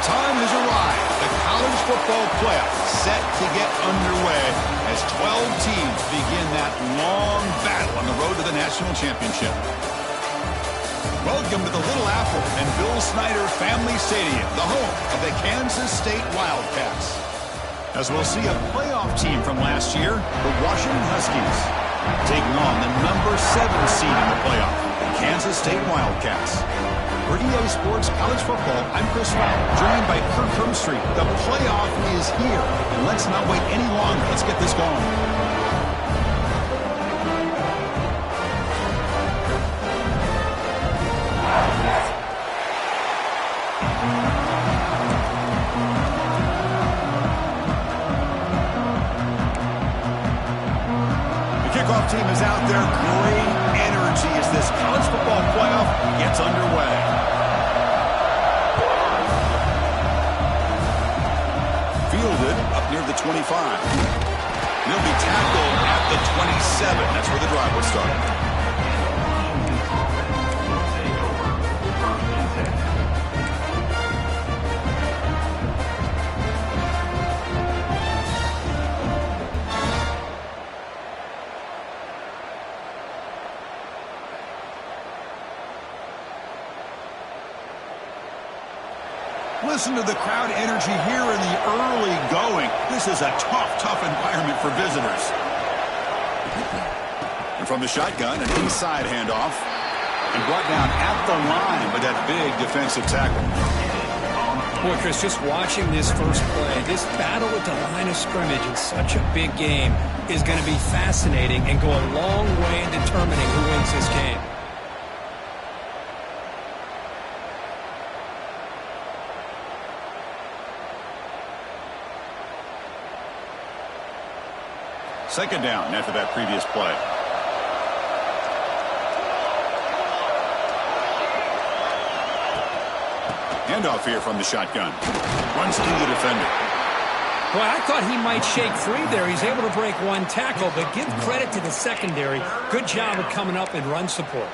time has arrived. The college football playoff set to get underway as 12 teams begin that long battle on the road to the national championship. Welcome to the Little Apple and Bill Snyder Family Stadium, the home of the Kansas State Wildcats. As we'll see a playoff team from last year, the Washington Huskies, taking on the number 7 seed in the playoff, the Kansas State Wildcats. For EA Sports College Football, I'm Chris Fowler, joined by Kirk Hermstreet. The playoff is here, and let's not wait any longer. Let's get this going. Kickoff team is out there. Great energy as this college football playoff gets underway. Fielded up near the 25. He'll be tackled at the 27. That's where the drive will start. Listen to the crowd energy here in the early going. This is a tough environment for visitors. And from the shotgun, an inside handoff. And brought down at the line with that big defensive tackle. Boy, Chris, just watching this first play, this battle at the line of scrimmage in such a big game is going to be fascinating and go a long way in determining who wins this game. Second down after that previous play. Handoff here from the shotgun. Runs through the defender. Well, I thought he might shake free there. He's able to break one tackle, but give credit to the secondary. Good job of coming up and run support.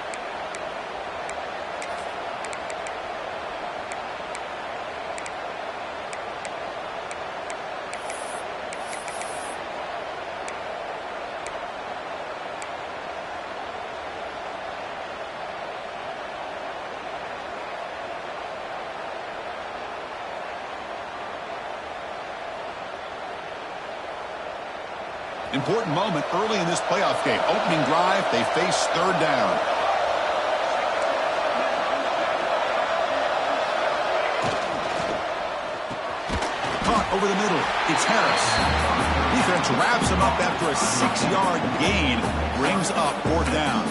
Important moment early in this playoff game. Opening drive, they face third down. Caught over the middle. It's Harris. Defense wraps him up after a 6-yard gain. Brings up fourth down.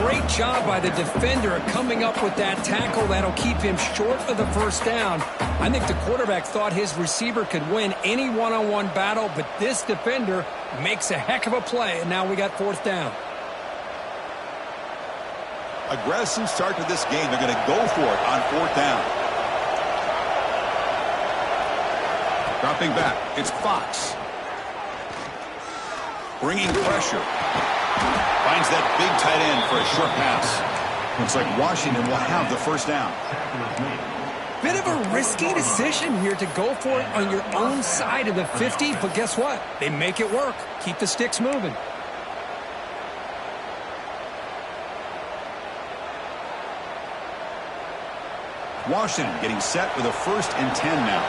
Great job by the defender coming up with that tackle that'll keep him short of the first down. I think the quarterback thought his receiver could win any one-on-one battle, but this defender makes a heck of a play, and now we got fourth down. Aggressive start to this game. They're going to go for it on fourth down. Dropping back, it's Fox. Bringing pressure. Finds that big tight end for a short pass. Looks like Washington will have the first down. Bit of a risky decision here to go for it on your own side of the 50, but guess what? They make it work. Keep the sticks moving. Washington getting set with a 1st and 10 now.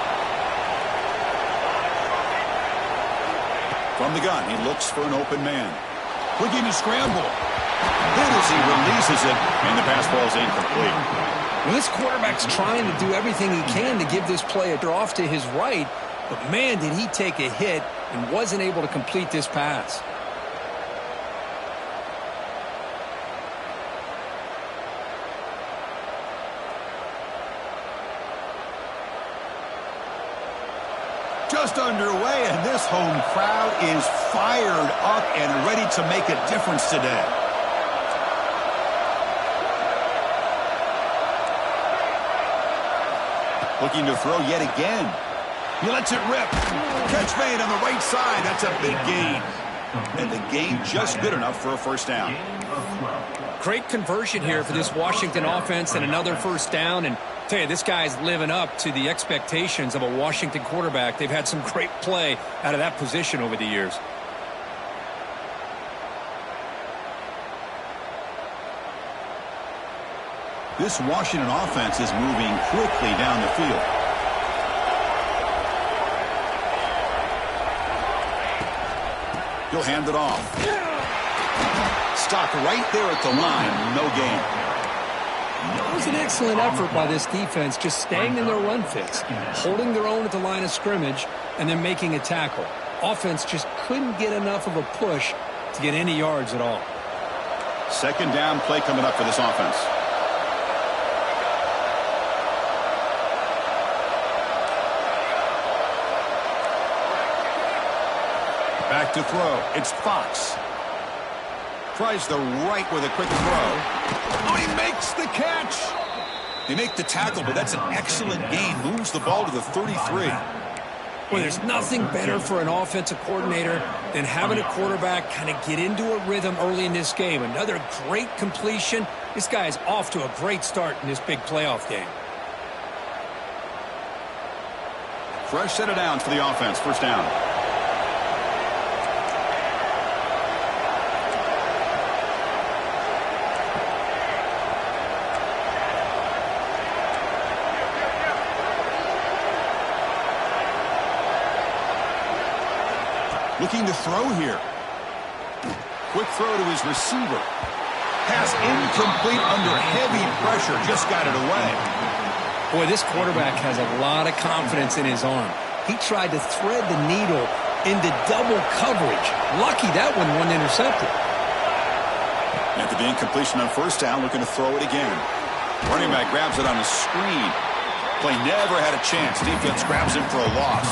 From the gun, he looks for an open man. Looking to scramble. Then as he releases it, and the pass ball is incomplete. Well, this quarterback's trying to do everything he can to give this play a draw off to his right, but man, did he take a hit and wasn't able to complete this pass. Just underway, and this home crowd is fired up and ready to make a difference today. Looking to throw yet again. He lets it rip. Catch made on the right side. That's a big gain. And the gain just good enough for a first down. Great conversion here for this Washington offense and another first down. And I tell you, this guy's living up to the expectations of a Washington quarterback. They've had some great play out of that position over the years. This Washington offense is moving quickly down the field. He'll hand it off. Stopped right there at the line. No gain. It was an excellent effort by this defense, just staying in their run fits, holding their own at the line of scrimmage, and then making a tackle. Offense just couldn't get enough of a push to get any yards at all. Second down play coming up for this offense. Back to throw. It's Fox. Tries the right with a quick throw. Oh, he makes the catch. They make the tackle, but that's an excellent gain. Moves the ball to the 33. Well, there's nothing better for an offensive coordinator than having a quarterback kind of get into a rhythm early in this game. Another great completion. This guy is off to a great start in this big playoff game. Fresh set of downs for the offense. First down. Looking to throw here. Quick throw to his receiver. Pass incomplete under heavy pressure. Just got it away. Boy, this quarterback has a lot of confidence in his arm. He tried to thread the needle into double coverage. Lucky that one wasn't intercepted. After the incompletion on first down, looking to throw it again. Running back grabs it on a screen. Play never had a chance. Defense grabs him for a loss.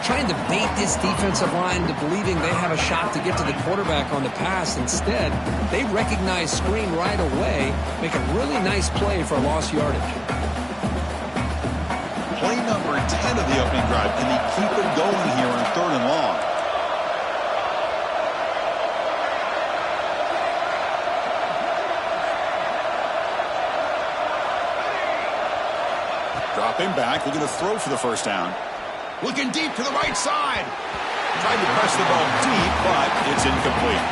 Trying to bait this defensive line to believing they have a shot to get to the quarterback on the pass. Instead, they recognize screen right away, make a really nice play for lost yardage. Play number 10 of the opening drive. Can he keep it going here on 3rd and long? Dropping back, looking to throw for the first down. Looking deep to the right side. Tried to press the ball deep, but it's incomplete.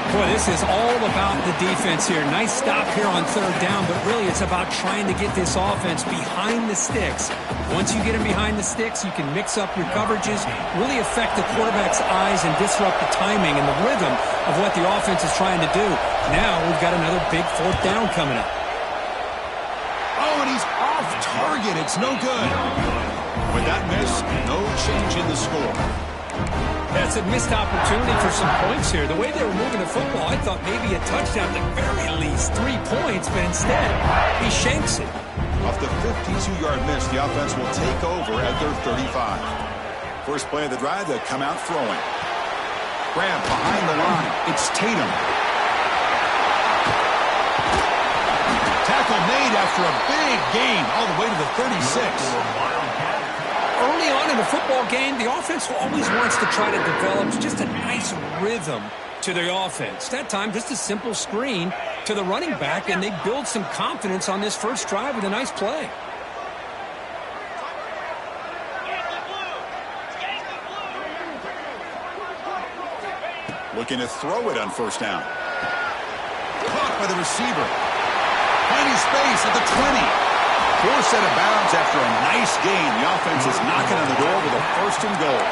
Boy, this is all about the defense here. Nice stop here on 3rd down, but really it's about trying to get this offense behind the sticks. Once you get them behind the sticks, you can mix up your coverages, really affect the quarterback's eyes and disrupt the timing and the rhythm of what the offense is trying to do. Now we've got another big 4th down coming up. Oh, and he's off target. It's no good. With that miss, no change in the score. That's a missed opportunity for some points here. The way they were moving the football, I thought maybe a touchdown, at the very least 3 points, but instead, he shanks it. Off the 52-yard miss, the offense will take over at their 35. First play of the drive, they'll come out throwing. Grab behind the line. It's Tatum. Tackle made after a big gain all the way to the 36. Early on in the football game, the offense always wants to try to develop just a nice rhythm to their offense. That time, just a simple screen to the running back, and they build some confidence on this first drive with a nice play. Looking to throw it on first down. Caught by the receiver. Plenty space at the 20. 4 set of bounds after a nice gain. The offense is knocking on the door with a 1st and goal.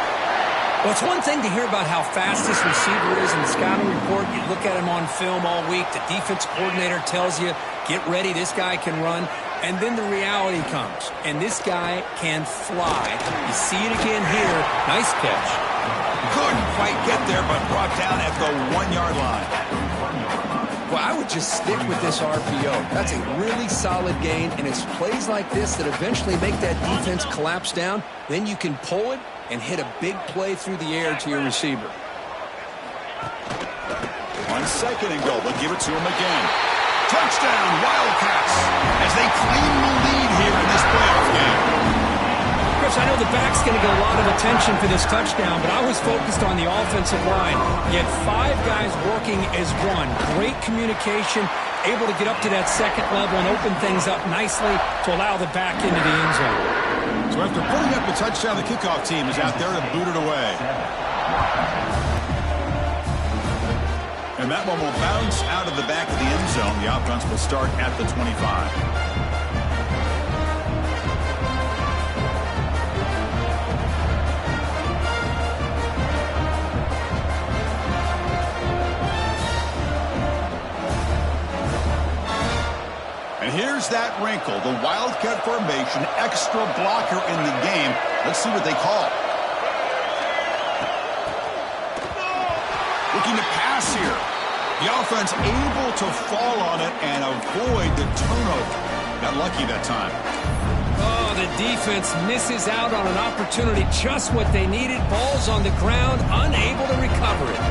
Well, it's one thing to hear about how fast this receiver is in the scouting report. You look at him on film all week. The defense coordinator tells you, get ready, this guy can run. And then the reality comes, and this guy can fly. You see it again here. Nice catch. Couldn't quite get there, but brought down at the 1-yard line. Well, I would just stick with this RPO. That's a really solid gain, and it's plays like this that eventually make that defense collapse down. Then you can pull it and hit a big play through the air to your receiver. 1 second and goal. They'll give it to him again. Touchdown, Wildcats, as they claim the lead here in this playoff game. Chris, I know the back's going to get a lot of attention for this touchdown, but I was focused on the offensive line. You had 5 guys working as one. Great communication, able to get up to that second level and open things up nicely to allow the back into the end zone. So after putting up the touchdown, the kickoff team is out there to boot it away. And that one will bounce out of the back of the end zone. The offense will start at the 25. And here's that wrinkle, the Wildcat formation, extra blocker in the game. Let's see what they call. Looking to pass here. The offense able to fall on it and avoid the turnover. Got lucky that time. Oh, the defense misses out on an opportunity, just what they needed. Ball's on the ground, unable to recover it.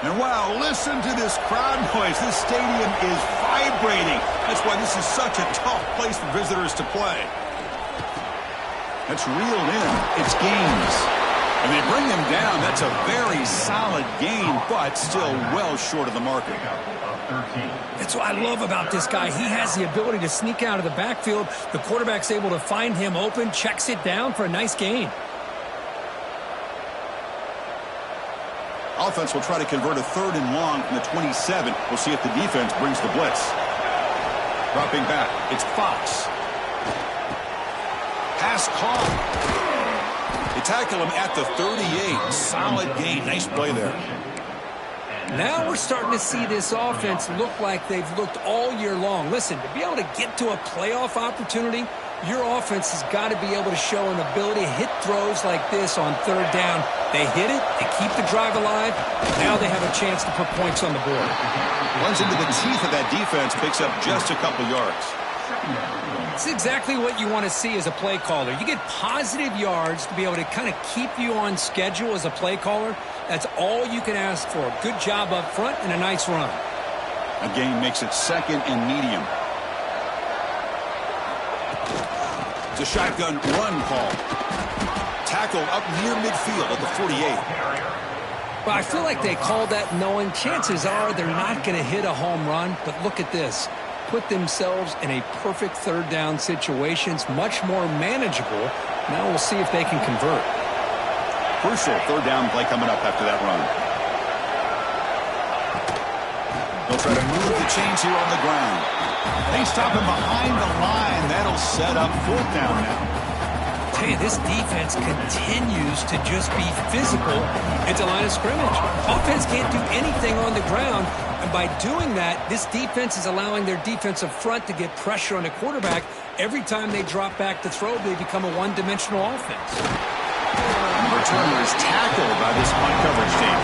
And wow, listen to this crowd noise. This stadium is vibrating. That's why this is such a tough place for visitors to play. That's reeled in. It's gains. And they bring him down. That's a very solid gain, but still well short of the marker. That's what I love about this guy. He has the ability to sneak out of the backfield. The quarterback's able to find him open, checks it down for a nice gain. Offense will try to convert a 3rd and long from the 27. We'll see if the defense brings the blitz. Dropping back, it's Fox. Pass caught. They tackle him at the 38. Solid gain. Nice play there. Now we're starting to see this offense look like they've looked all year long. Listen, to be able to get to a playoff opportunity, your offense has got to be able to show an ability to hit throws like this on 3rd down. They hit it, they keep the drive alive. Now they have a chance to put points on the board. Runs into the teeth of that defense, picks up just a couple yards. It's exactly what you want to see as a play caller. You get positive yards to be able to kind of keep you on schedule as a play caller. That's all you can ask for. Good job up front and a nice run. A gain makes it 2nd and medium. It's a shotgun run call. Tackled up near midfield at the 48. Well, I feel like they called that knowing chances are they're not going to hit a home run. But look at this. Put themselves in a perfect 3rd down situation. It's much more manageable. Now we'll see if they can convert. Crucial 3rd down play coming up after that run. They'll try to move the chains here on the ground. They stop him behind the line. That'll set up 4th down now. I tell you, this defense continues to just be physical at the line of scrimmage. Offense can't do anything on the ground. And by doing that, this defense is allowing their defensive front to get pressure on the quarterback. Every time they drop back to throw, they become a one-dimensional offense. The returner is tackled by this punt coverage team.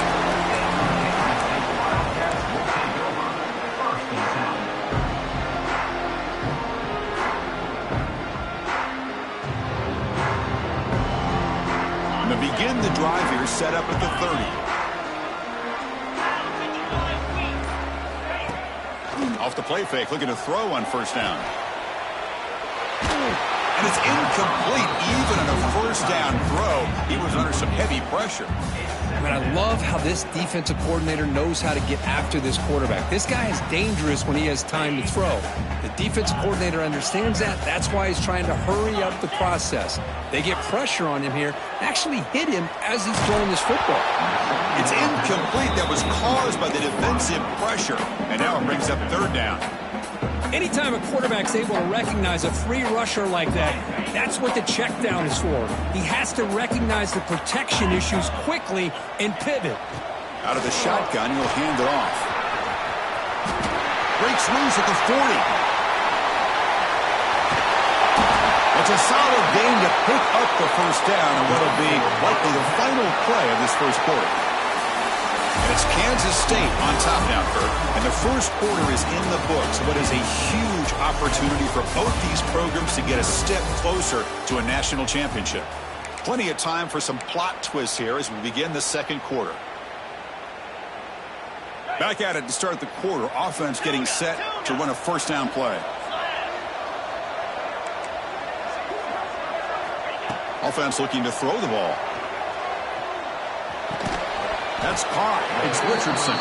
To begin the drive here, set up at the 30. Off the play fake, looking to throw on 1st down. And it's incomplete. Even on a 1st down throw, he was under some heavy pressure. I mean, I love how this defensive coordinator knows how to get after this quarterback. This guy is dangerous when he has time to throw. The defensive coordinator understands that. That's why he's trying to hurry up the process. They get pressure on him here, actually hit him as he's throwing this football. It's incomplete. That was caused by the defensive pressure. And now it brings up 3rd down. Anytime a quarterback's able to recognize a free rusher like that, that's what the check down is for. He has to recognize the protection issues quickly and pivot. Out of the shotgun, he'll hand it off. Breaks loose at the 40. It's a solid gain to pick up the 1st down and what'll be likely the final play of this 1st quarter. And it's Kansas State on top now, Kurt. And the 1st quarter is in the books. What is a huge opportunity for both these programs to get a step closer to a national championship. Plenty of time for some plot twists here as we begin the 2nd quarter. Back at it to start the quarter. Offense getting set to run a first down play. Offense looking to throw the ball. That's caught. It's Richardson.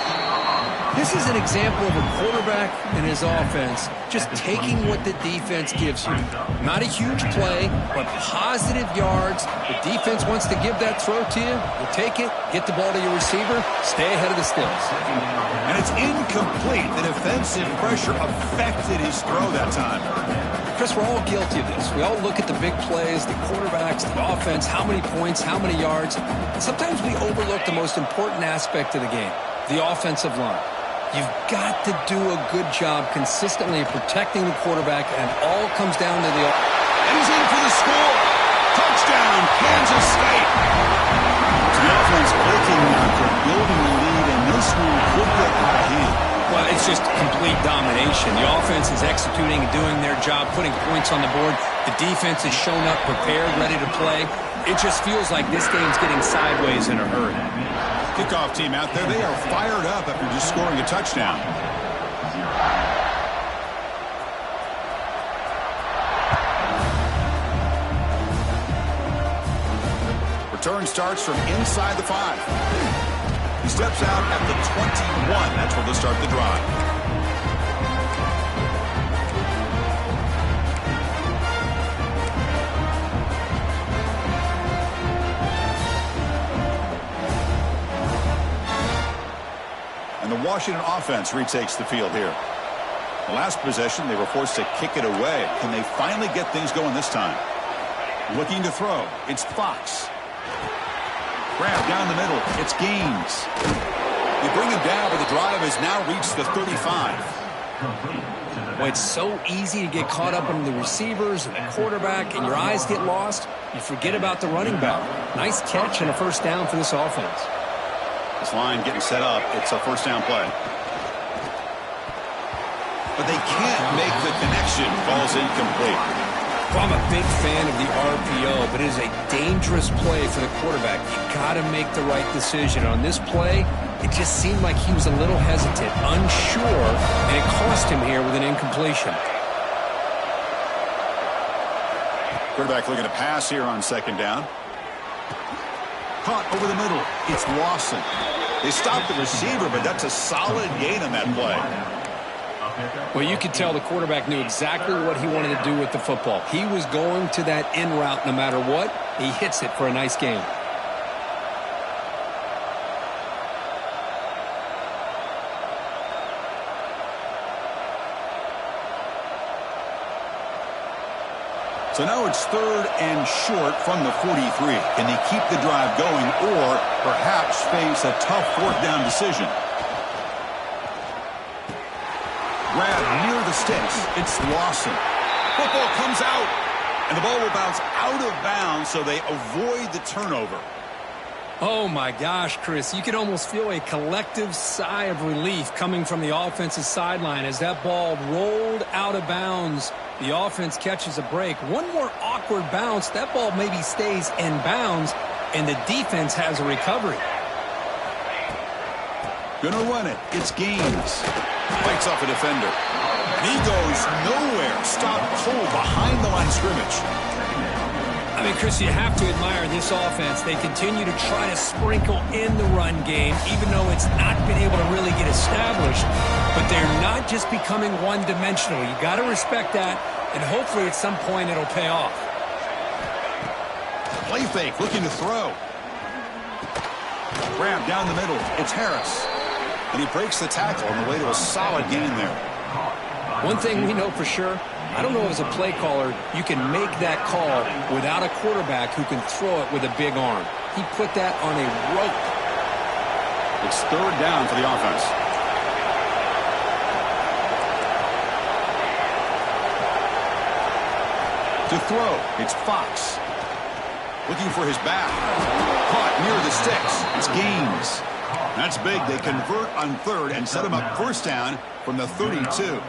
This is an example of a quarterback and his offense just taking what the defense gives you. Not a huge play, but positive yards. The defense wants to give that throw to you. You take it, get the ball to your receiver, stay ahead of the sticks. And it's incomplete. The defensive pressure affected his throw that time. Chris, we're all guilty of this. We all look at the big plays, the quarterbacks, the offense, how many points, how many yards. And sometimes we overlook the most important aspect of the game, the offensive line. You've got to do a good job consistently protecting the quarterback, and it all comes down to the... And he's in for the score. Touchdown, Kansas State. So the offense breaking after building the lead, and this one could get out of hand. Well, it's just complete domination. The offense is executing and doing their job, putting points on the board. The defense is shown up, prepared, ready to play. It just feels like this game's getting sideways in a hurry. Kickoff team out there, they are fired up after just scoring a touchdown. Return starts from inside the 5. He steps out at the 21. That's where they'll start the drive. And the Washington offense retakes the field here. The last possession, they were forced to kick it away. Can they finally get things going this time? Looking to throw. It's Fox. Grab down the middle. It's Gaines. They bring him down, but the drive has now reached the 35. Well, it's so easy to get caught up in the receivers and the quarterback, and your eyes get lost. You forget about the running back. Nice catch and a first down for this offense. This line getting set up. It's a first down play. But they can't make the connection. Ball's incomplete. Well, I'm a big fan of the RPO, but it is a dangerous play for the quarterback. You got to make the right decision. On this play, it just seemed like he was a little hesitant, unsure, and it cost him here with an incompletion. Quarterback looking to pass here on second down. Caught over the middle. It's Lawson. They stopped the receiver, but that's a solid gain on that play. Well, you could tell the quarterback knew exactly what he wanted to do with the football. He was going to that in route no matter what. He hits it for a nice gain. So now it's third and short from the 43. Can they keep the drive going or perhaps face a tough fourth down decision? Grab near the sticks. It's Lawson. Football comes out, and the ball will bounce out of bounds, so they avoid the turnover. Oh, my gosh, Chris. You could almost feel a collective sigh of relief coming from the offensive sideline as that ball rolled out of bounds. The offense catches a break. One more awkward bounce. That ball maybe stays in bounds, and the defense has a recovery. Gonna run it. It's Gaines. Fights off a defender. And he goes nowhere. Stopped cold behind the line of scrimmage. I mean, Chris, you have to admire this offense. They continue to try to sprinkle in the run game, even though it's not been able to really get established. But they're not just becoming one-dimensional. You got to respect that, and hopefully at some point it'll pay off. Play fake, looking to throw. Grab down the middle. It's Harris. And he breaks the tackle on the way to a solid gain there. One thing we know for sure, I don't know as a play caller, you can make that call without a quarterback who can throw it with a big arm. He put that on a rope. It's third down for the offense. To throw, it's Fox. Looking for his back. Caught near the sticks. It's Gaines. That's big. They convert on third and set him up first down from the 32.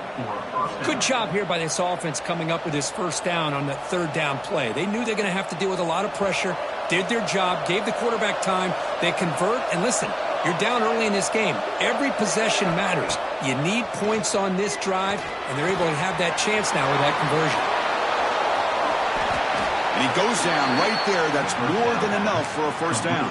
Good job here by this offense coming up with this first down on the third down play. They knew they're going to have to deal with a lot of pressure, did their job, gave the quarterback time. They convert, and listen, You're down early in this game. Every possession matters. You need points on this drive, and they're able to have that chance now with that conversion. And he goes down right there. That's more than enough for a first down.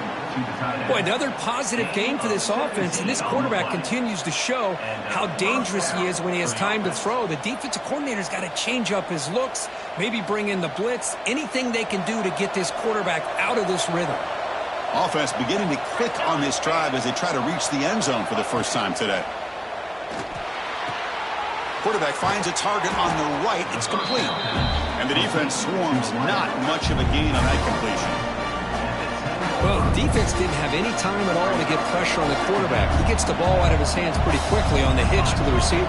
Boy, another positive game for this offense, and this quarterback continues to show how dangerous he is when he has time to throw. The defensive coordinator's got to change up his looks, maybe bring in the blitz, anything they can do to get this quarterback out of this rhythm. Offense beginning to click on this drive as they try to reach the end zone for the first time today. Quarterback finds a target on the right. It's complete. And the defense swarms. Not much of a gain on that completion. Well, the defense didn't have any time at all to get pressure on the quarterback. He gets the ball out of his hands pretty quickly on the hitch to the receiver.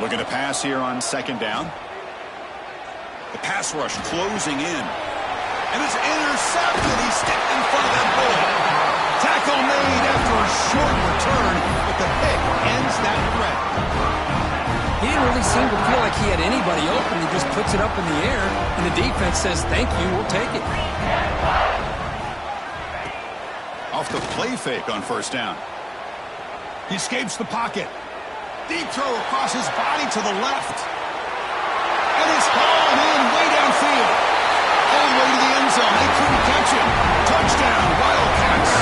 Looking to pass here on second down. The pass rush closing in. And it's intercepted. He's stepped in front of that ball. Tackle made after a short return, but the pick ends that threat. He didn't really seem to feel like he had anybody open. He just puts it up in the air, and the defense says, thank you, we'll take it. Off the play fake on first down. He escapes the pocket. Deep throw across his body to the left. And it's hauled in way downfield. All the way to the end zone. They couldn't catch it. Touchdown, Wildcats.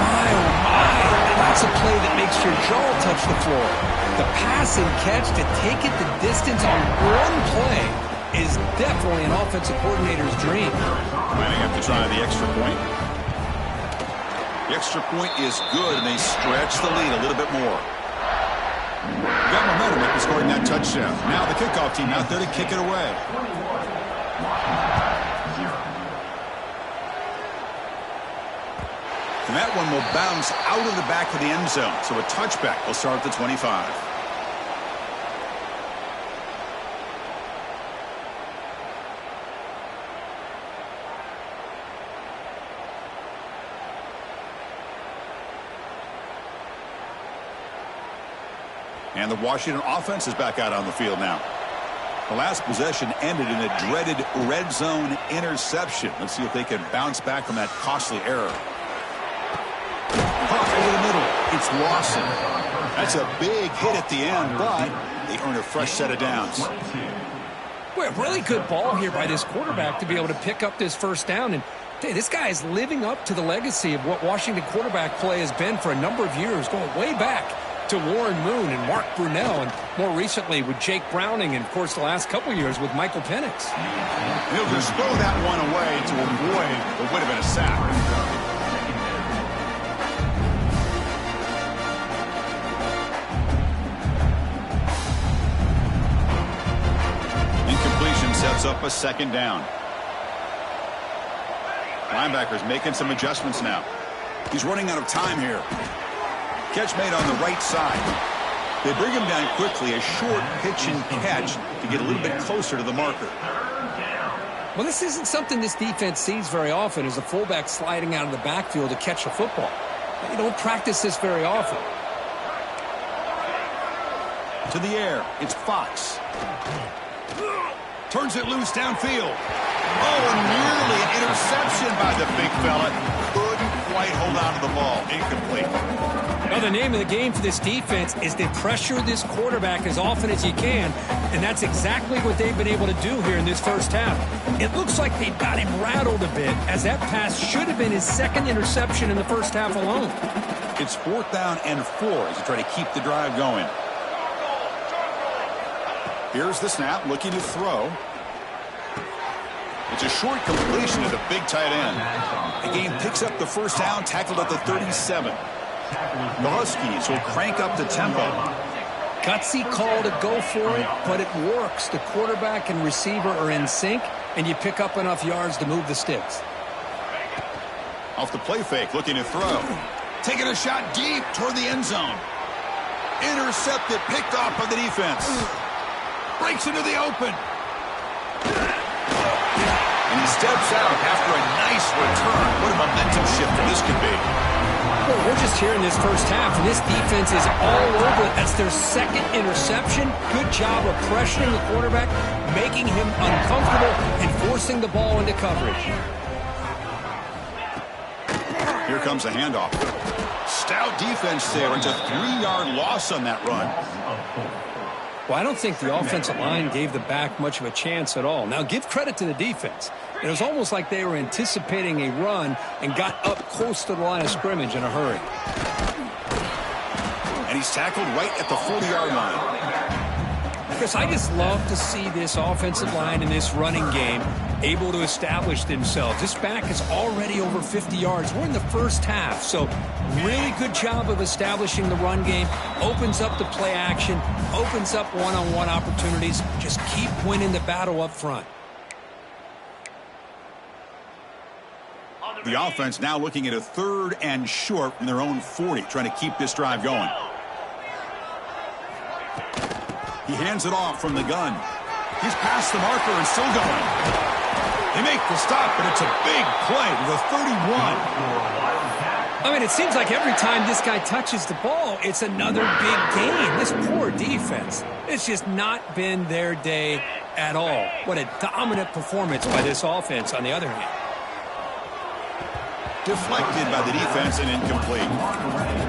My, oh my. That's a play that makes your jaw touch the floor. The pass and catch to take it the distance on one play is definitely an offensive coordinator's dream. Might have to try the extra point. The extra point is good, and they stretch the lead a little bit more. Got momentum after scoring that touchdown. Now the kickoff team out there to kick it away. And that one will bounce out of the back of the end zone. So a touchback will start at the 25. And the Washington offense is back out on the field now. The last possession ended in a dreaded red zone interception. Let's see if they can bounce back from that costly error. Caught over the middle. It's Lawson. That's a big hit at the end, but they earn a fresh set of downs. Well, really good ball here by this quarterback to be able to pick up this first down. And hey, this guy is living up to the legacy of what Washington quarterback play has been for a number of years, going way back to Warren Moon and Mark Brunell, and more recently with Jake Browning, and of course the last couple years with Michael Penix. He'll just throw that one away to avoid what would have been a sack. Incompletion sets up a second down. Linebackers making some adjustments now. He's running out of time here. Catch made on the right side. They bring him down quickly, a short pitch and catch to get a little bit closer to the marker. Well, this isn't something this defense sees very often, is a fullback sliding out of the backfield to catch a football. They don't practice this very often. To the air, it's Fox. Turns it loose downfield. Oh, nearly an interception by the big fella. Couldn't quite hold on to the ball. Incomplete. Well, the name of the game for this defense is to pressure this quarterback as often as you can, and that's exactly what they've been able to do here in this first half. It looks like they've got him rattled a bit, as that pass should have been his second interception in the first half alone. It's 4th down and 4 as you try to keep the drive going. Here's the snap, looking to throw. It's a short completion to the big tight end. The game picks up the first down, tackled at the 37. The Huskies will crank up the tempo. Gutsy call to go for it, but it works. The quarterback and receiver are in sync, and you pick up enough yards to move the sticks. Off the play fake, looking to throw. Taking a shot deep toward the end zone. Intercepted, picked off by the defense. Breaks into the open. And he steps out after a Nice return. What a momentum shifter this could be. Well, we're just here in this first half, and this defense is all over it. That's their second interception. Good job of pressuring the quarterback, making him uncomfortable, and forcing the ball into coverage. Here comes a handoff. Stout defense there. It's a 3-yard loss on that run. Well, I don't think the offensive line gave the back much of a chance at all. Now, give credit to the defense. It was almost like they were anticipating a run and got up close to the line of scrimmage in a hurry. And he's tackled right at the 40-yard line. Chris, I just love to see this offensive line in this running game able to establish themselves. This back is already over 50 yards. We're in the first half, so really good job of establishing the run game. Opens up the play action, opens up one-on-one opportunities. Just keep winning the battle up front. The offense now looking at a 3rd and short from their own 40, trying to keep this drive going. He hands it off from the gun. He's past the marker and still going. They make the stop, but it's a big play to the 31. I mean, it seems like every time this guy touches the ball, it's another big gain. This poor defense, it's just not been their day at all. What a dominant performance by this offense on the other hand. Deflected by the defense and incomplete.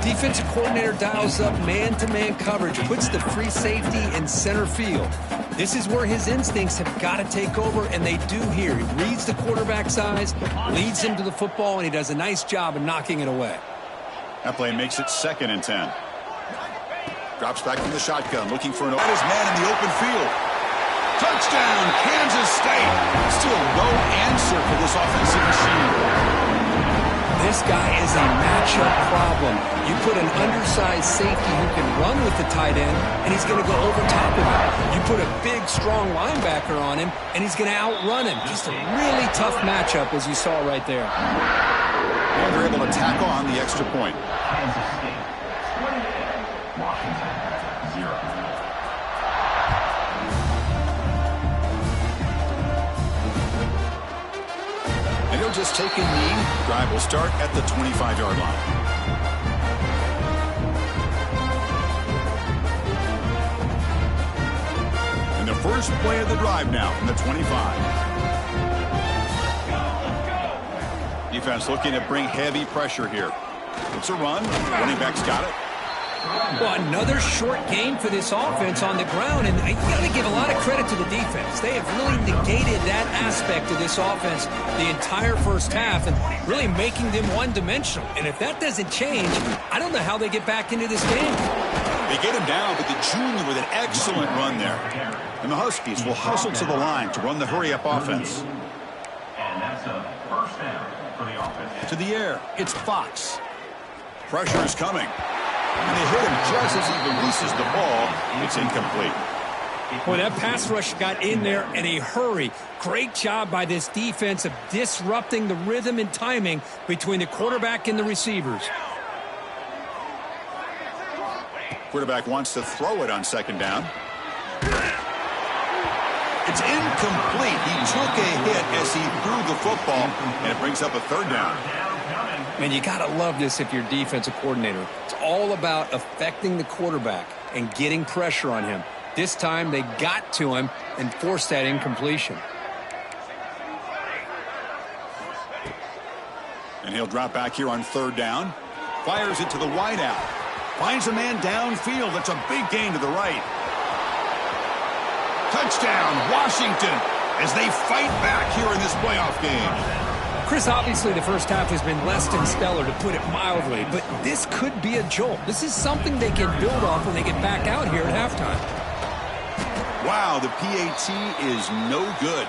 Defensive coordinator dials up man-to-man coverage, puts the free safety in center field. This is where his instincts have got to take over, and they do here. He reads the quarterback's eyes, leads him to the football, and he does a nice job of knocking it away. That play makes it 2nd and 10. Drops back from the shotgun, looking for his man in the open field. Touchdown, Kansas State. Still no answer for this offensive machine. This guy is a matchup problem. You put an undersized safety who can run with the tight end, and he's going to go over top of him. You put a big, strong linebacker on him, and he's going to outrun him. Just a really tough matchup, as you saw right there. And they're able to tack on the extra point. And he'll just take a knee. Drive will start at the 25-yard line. And the first play of the drive now from the 25. Defense looking to bring heavy pressure here. It's a run. Running back's got it. Well, another short game for this offense on the ground, and you got to give a lot of credit to the defense. They have really negated that aspect of this offense the entire first half and really making them one-dimensional. And if that doesn't change, I don't know how they get back into this game. They get him down, but the junior with an excellent run there. And the Huskies will hustle to the line to run the hurry-up offense. And that's a first down for the offense. To the air, it's Fox. Pressure is coming. And they hit him just as he releases the ball. It's incomplete. Boy, that pass rush got in there in a hurry. Great job by this defense of disrupting the rhythm and timing between the quarterback and the receivers. Quarterback wants to throw it on 2nd down. It's incomplete. He took a hit as he threw the football, and it brings up a 3rd down. Man, you got to love this if you're defensive coordinator. It's all about affecting the quarterback and getting pressure on him. This time they got to him and forced that incompletion. And he'll drop back here on 3rd down. Fires it to the wideout. Finds a man downfield. That's a big gain to the right. Touchdown, Washington, as they fight back here in this playoff game. Chris, obviously the first half has been less than stellar, to put it mildly, but this could be a jolt. This is something they can build off when they get back out here at halftime. Wow, the PAT is no good.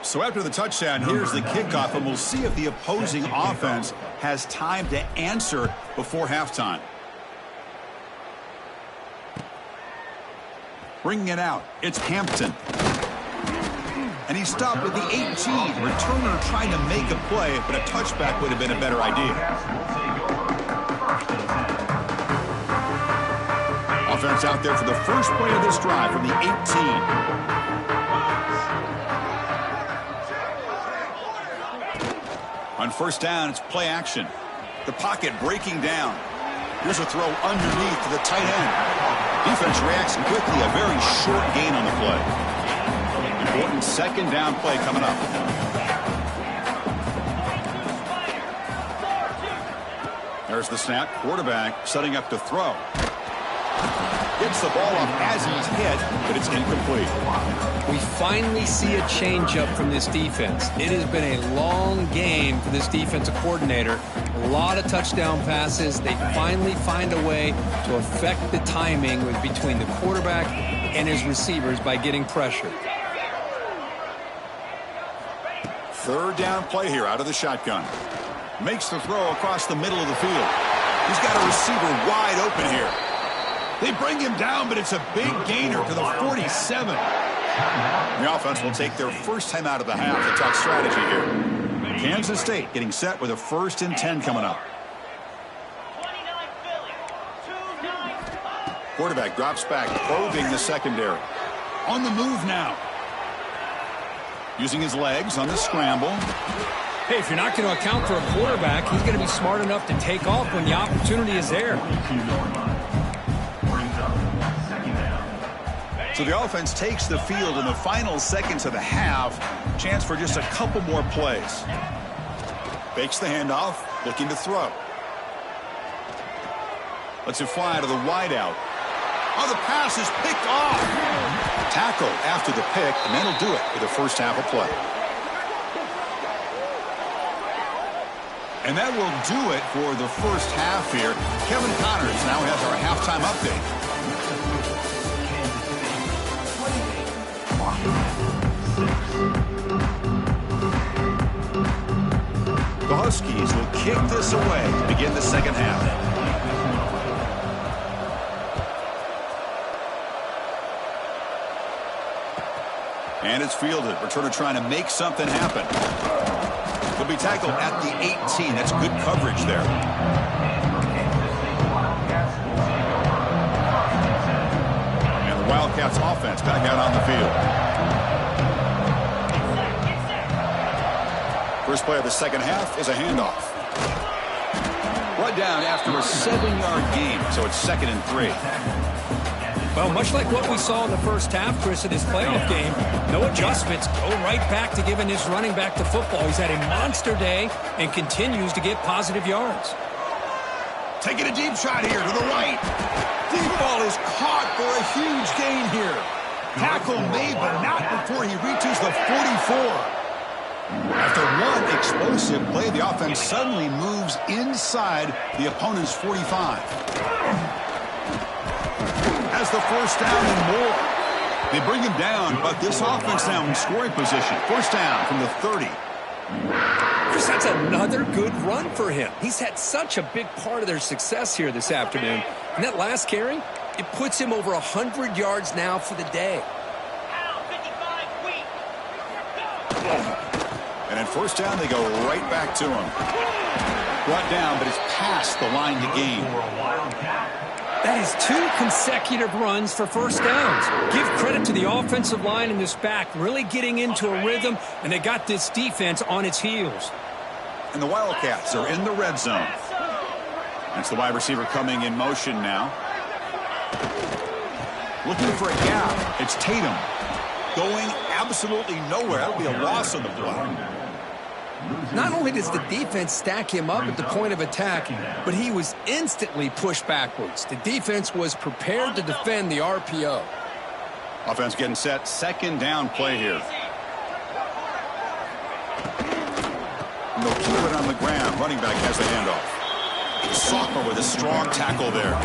So after the touchdown, here's the kickoff, and we'll see if the opposing offense has time to answer before halftime. Bringing it out, it's Hampton. And he stopped at the 18. Returner trying to make a play, but a touchback would have been a better idea. Offense out there for the first play of this drive from the 18. On first down, it's play action. The pocket breaking down. Here's a throw underneath to the tight end. Defense reacts quickly. A very short gain on the play. Important second down play coming up. There's the snap. Quarterback setting up to throw. Gets the ball up as he's hit, but it's incomplete. We finally see a changeup from this defense. It has been a long game for this defensive coordinator. A lot of touchdown passes. They finally find a way to affect the timing between the quarterback and his receivers by getting pressure. Third down play here out of the shotgun. Makes the throw across the middle of the field. He's got a receiver wide open here. They bring him down, but it's a big gainer to the 47. The offense will take their first time out of the half. A tough strategy here. Kansas State getting set with a 1st and 10 coming up. Quarterback drops back, probing the secondary. On the move now. Using his legs on the scramble. Hey, if you're not going to account for a quarterback, he's going to be smart enough to take off when the opportunity is there. So the offense takes the field in the final seconds of the half. Chance for just a couple more plays. Fakes the handoff, looking to throw. Lets it fly to the wideout. Oh, the pass is picked off. Tackle after the pick, and that'll do it for the first half of play. And that will do it for the first half here. Kevin Connors now has our halftime update. The Huskies will kick this away to begin the second half. And it's fielded. Returner trying to make something happen. He'll be tackled at the 18. That's good coverage there. And the Wildcats offense back out on the field. First play of the second half is a handoff. Brought down after a 7-yard gain, so it's 2nd and 3. Well, much like what we saw in the first half, Chris, in this playoff game, no adjustments. Go right back to giving his running back the football. He's had a monster day and continues to get positive yards. Taking a deep shot here to the right. Deep ball is caught for a huge gain here. Tackle made, but not before he reaches the 44. After one explosive play, the offense suddenly moves inside the opponent's 45. Has the first down and more. They bring him down, but this offense now in scoring position. First down from the 30. Chris, that's another good run for him. He's had such a big part of their success here this afternoon. And that last carry, it puts him over 100 yards now for the day. And at first down, they go right back to him. Brought down, but it's past the line to gain. That is 2 consecutive runs for first downs. Give credit to the offensive line in this back, really getting into a rhythm, and they got this defense on its heels. And the Wildcats are in the red zone. That's the wide receiver coming in motion now. Looking for a gap. It's Tatum. Going absolutely nowhere. That'll be a loss on the play. Not only does the defense stack him up at the point of attack, but he was instantly pushed backwards. The defense was prepared to defend the RPO. Offense getting set. Second down play here. And they'll keep it on the ground. Running back has the handoff. Sophomore with a strong tackle there.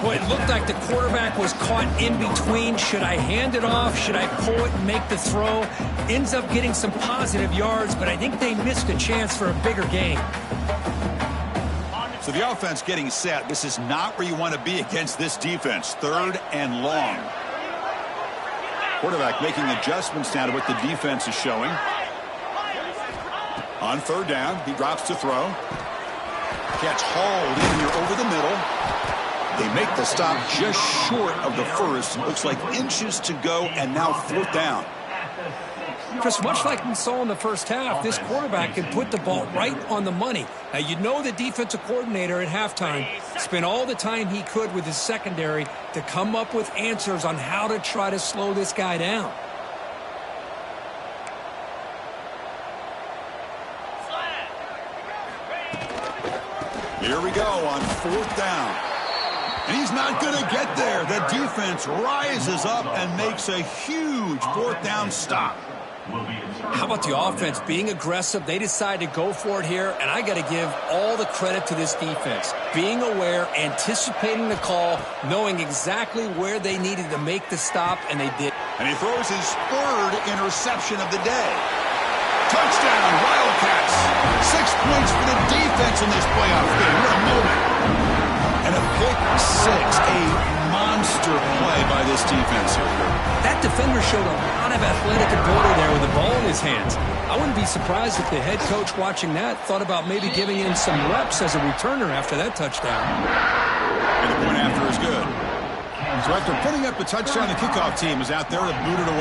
Boy, it looked like the quarterback was caught in between. Should I hand it off? Should I pull it and make the throw? Ends up getting some positive yards, but I think they missed a chance for a bigger gain. So the offense getting set. This is not where you want to be against this defense. 3rd and long. Quarterback making adjustments now to what the defense is showing. On 3rd down, he drops to throw. Catch hauled in here over the middle. They make the stop just short of the first. Looks like inches to go, and now 4th down. Chris, much like we saw in the first half, this quarterback can put the ball right on the money. Now, you know the defensive coordinator at halftime spent all the time he could with his secondary to come up with answers on how to try to slow this guy down. Here we go on 4th down. And he's not going to get there. The defense rises up and makes a huge 4th down stop. How about the offense being aggressive? They decide to go for it here, and I got to give all the credit to this defense. Being aware, anticipating the call, knowing exactly where they needed to make the stop, and they did. And he throws his 3rd interception of the day. Touchdown, Wildcats. 6 points for the defense in this playoff game. What a moment. And a pick 6, a monster play by this defense here. That defender showed a lot of athletic ability there with the ball in his hands. I wouldn't be surprised if the head coach watching that thought about maybe giving him some reps as a returner after that touchdown. And the point after is good. So after putting up the touchdown, the kickoff team is out there to boot it away.